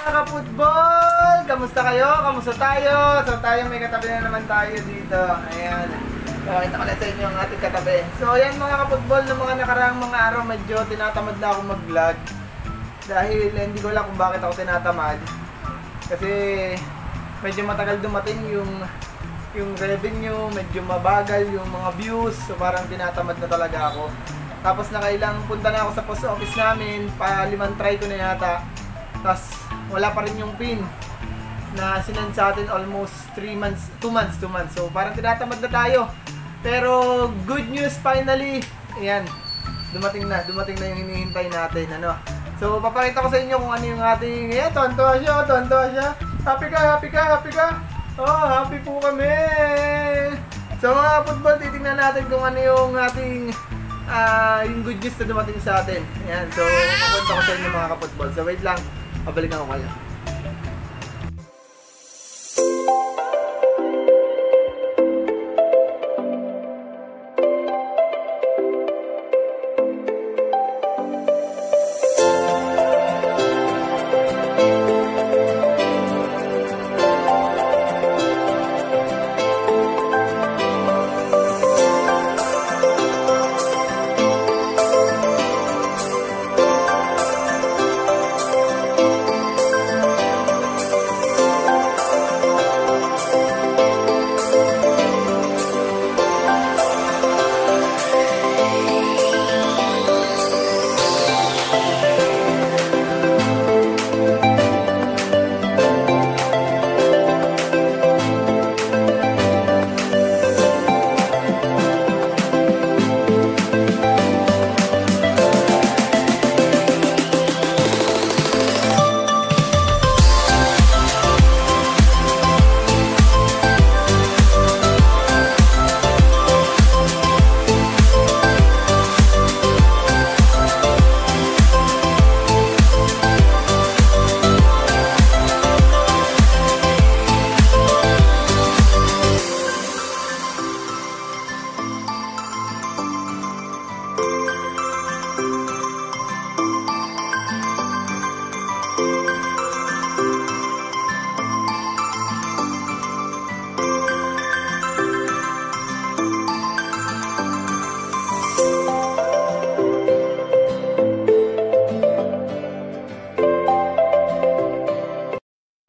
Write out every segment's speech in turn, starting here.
mga kaputbol! Kamusta kayo? Kamusta tayo? So tayo may katabi na naman tayo dito. Ayan. Pakita ko na sa inyo ang ating katabi. So ayan mga kaputbol, ng mga nakaraang mga araw medyo tinatamad na ako mag-vlog. Dahil hindi ko alam kung bakit ako tinatamad. Kasi medyo matagal dumating yung revenue, medyo mabagal yung mga views. So parang tinatamad na talaga ako. Tapos nakailang punta na ako sa post office namin, pa 5 try ko na yata. Tapos wala pa rin yung pin na sinend sa atin almost 2 months. So parang tinatamad na tayo. Pero good news finally. Ayan, dumating na yung hinihintay natin, ano. So papakita ko sa inyo kung ano yung ating, ayan, tonto siya. Happy ka. Oh, happy po kami. So mga football, titingnan natin kung ano yung ating yung good news na dumating sa atin. Ayan, so pupunta ko sa inyo mga kaputbol. So wait lang, pabalikan ko kayo.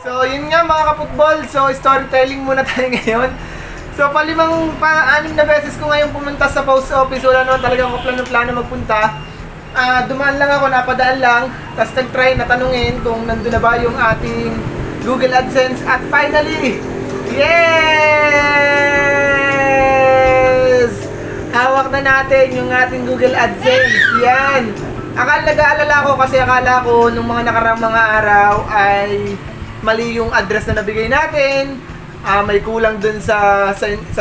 So yun nga mga kaputbol, so storytelling muna tayo ngayon. So anim na beses ko ngayon pumunta sa post office. Wala naman talaga ako plano magpunta. Dumaan lang ako, napadaan lang. Tapos nag-try na tanungin kung nandun na ba yung ating Google AdSense. At finally, yes! Hawak na natin yung ating Google AdSense. Yan! Nag-aalala ko kasi akala ko nung mga nakarang mga araw ay mali yung address na nabigay natin, may kulang dun sa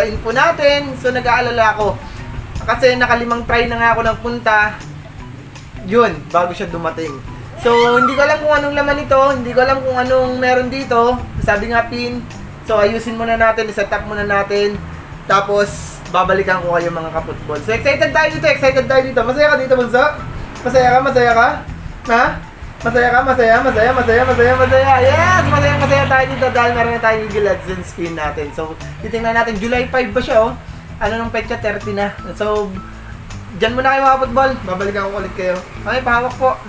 info natin. So nag-aalala ako kasi nakalimang try na nga ako nagpunta yun bago siya dumating. So hindi ko alam kung anong laman ito, hindi ko alam kung anong meron dito. Sabi nga pin, so ayusin muna natin, i-set up muna natin, tapos babalikan ko kayo mga kaputbol. So excited tayo dito. Masaya ka dito, Bunso? Masaya ka? Ha? Masaya. Yes! Masaya tayo dito dahil meron na tayong Google AdSense pin natin. So, titingnan natin. July 5 ba siya, oh? Ano nung petsa? 30 na. So, dyan muna kayo mga football. Babalikan ko ulit kayo. Okay, pahawak po.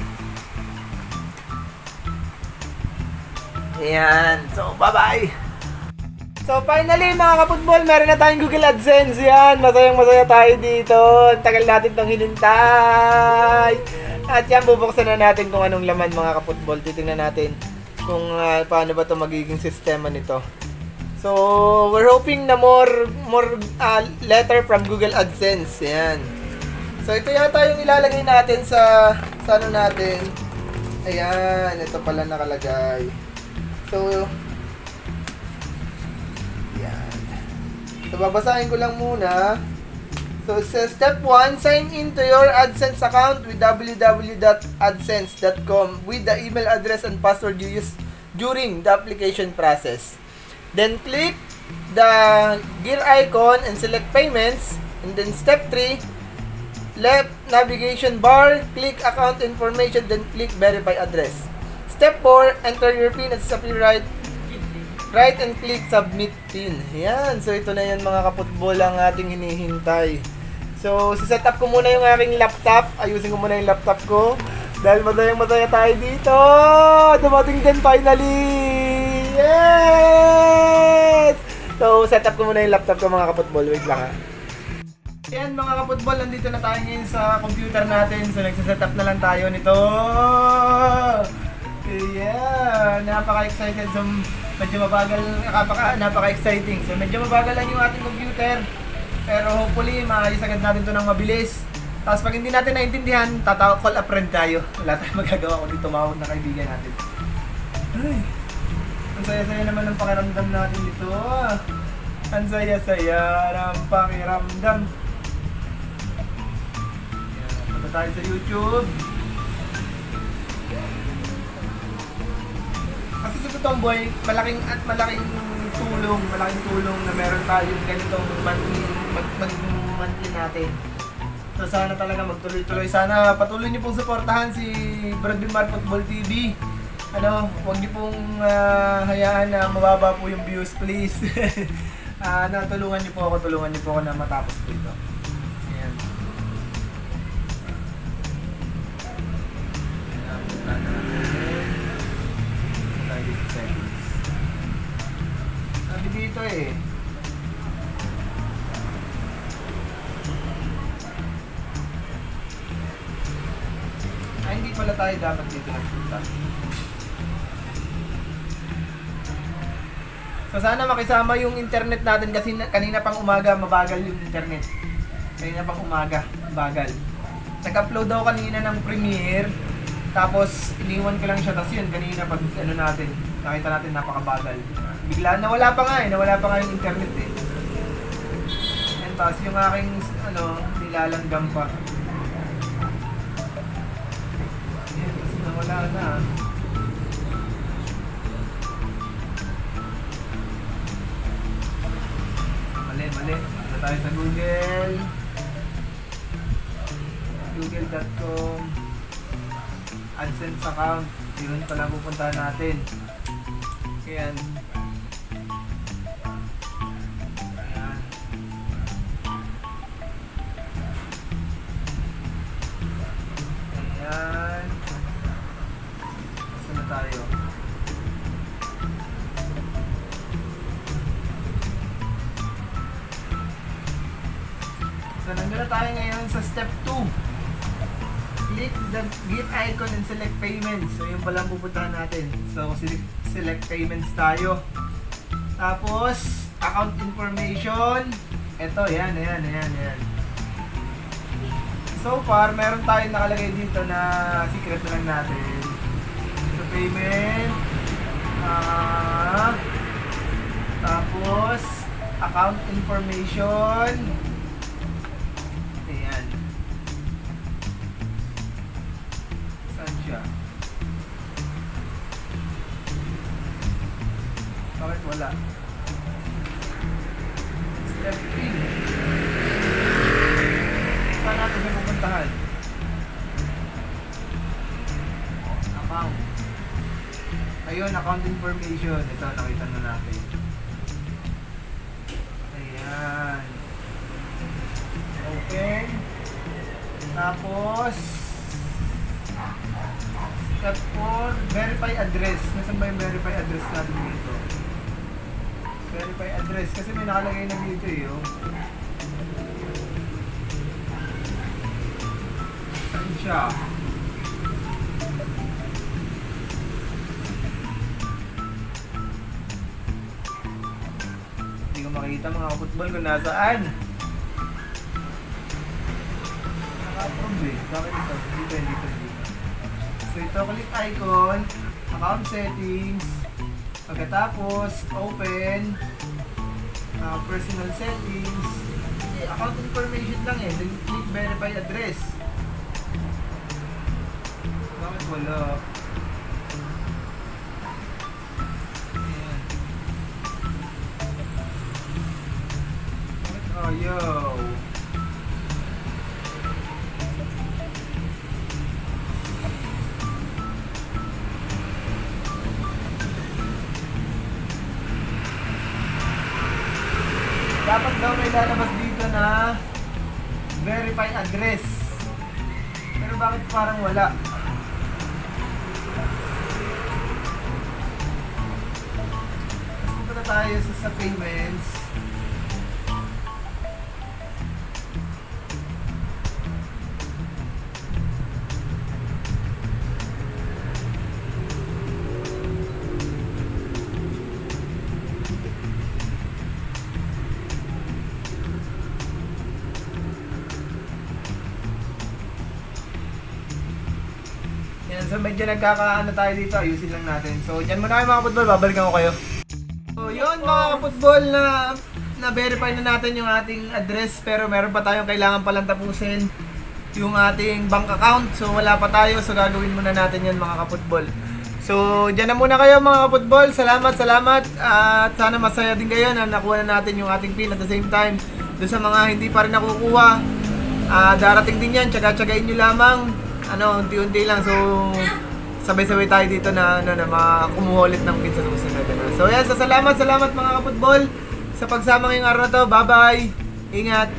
Ayan. So, bye-bye! So, finally mga kaputbol, meron na tayong Google AdSense. Yan. Masaya tayo dito. Tagal natin itong hinintay. At yan, bubuksan na natin kung anong laman mga kaputbol. Titingnan natin kung paano ba ito magiging sistema nito. So, we're hoping na more letter from Google AdSense. Yan. So, ito yata yung ilalagay natin sa ano natin. Ayan, ito pala nakalagay. So, yan. So, babasahin ko lang muna. So, it says, Step 1, sign in to your AdSense account with www.adsense.com with the email address and password you used during the application process. Then, click the gear icon and select payments. And then, Step 3, left navigation bar, click account information, then click verify address. Step 4, enter your PIN at sa right and click submit PIN. Ayan, so ito na yan mga kaputbol ang ating hinihintay. So, set up ko muna yung aking laptop. Ayusin ko muna yung laptop ko. Dahil masaya tayo dito. Dumating din finally. Yes! So, set up ko muna yung laptop ko mga kaputbol. Wait lang ha. Ayan mga kaputbol, nandito na tayo ngayon sa computer natin. So, nagsiset up na lang tayo nito. Ayan, napaka-excited. So, medyo mabagal, napaka-exciting. So, medyo mabagal lang yung ating computer. Pero hopefully, maayos agad natin ito ng mabilis. Tapos pag hindi natin naintindihan, call a friend tayo. Wala tayong magagawa kundi tumawag na kaibigan natin. Ay, ang saya-saya naman ng pakiramdam natin dito. Ang saya-saya ng pakiramdam. Punta tayo sa YouTube. Kasi sa totoong buhay, malaking tulong na meron tayong ganitong monthly natin. So sana talaga magtuloy-tuloy. Sana patuloy niyo pong suportahan si Brad Vilmar Football TV. Huwag niyo pong hayaan na mababa po yung views, please. Tulungan niyo po ako na matapos po ito. Ayan. Sabi dito eh. Hindi pala tayo dapat dito nagpunta. So sana makisama yung internet natin kasi kanina pang umaga mabagal yung internet. Kanina pang umaga, bagal. Nag-upload daw kanina ng Premiere. Tapos iniwan ko lang siya, tapos yun kanina pag natin, nakita natin napakabagal. Bigla nawala pa nga yung internet eh. And tapos yung aking nilalanggam pa. Wala na. Mali. Punta tayo sa Google. Google.com. AdSense account. Yun pala pupuntahan natin. Ayan. Tayo. So, nandun na tayo ngayon sa step 2. Click the gate icon and select payments. So, yung palang pupuntahan natin. So, select payments tayo. Tapos, account information. Ito, yan. So far, meron tayong nakalagay dito na secret na lang natin. Payment, tapos account information. Ayan. Saan siya? Bakit wala? Step 3. Saan natin siya pupuntahan? Account. Ayun, account information. Ito, nakita na natin. Ayan. Open. Tapos, step 4, verify address. Nasaan ba yung verify address natin dito? Verify address. Kasi may nakalagay na dito eh. Oh. Saan siya? Makikita mga kaputbol kung nasaan. Naka-approve eh. Bakit ito? Dito. So ito, click icon, account settings, pagkatapos open, personal settings, account information lang eh. Then click verify address. Bakit wala? Ayaw. daw may lalabas dito na verify address. Pero bakit parang wala? Punta na tayo sa payments. Yan, so medyo nagkakaano tayo dito, ayusin lang natin. So dyan muna kayo mga kaputbol, babalikan ko kayo. So yun mga kaputbol, na-verify na natin yung ating address, pero meron pa tayong kailangan palang tapusin yung ating bank account. So wala pa tayo, so gagawin muna natin yun mga kaputbol. So dyan na muna kayo mga kaputbol, salamat at sana masaya din kayo na nakuha na natin yung ating pin. At the same time, doon sa mga hindi pa rin nakukuha, darating din yan, tsaga-tsagain nyo lamang. Unti-unti lang. So sabay-sabay tayo dito na makakumuha ulit ng pin sa susunod. So yan, salamat mga kaputbol sa pagsama ngayong araw na to. Bye-bye. Ingat.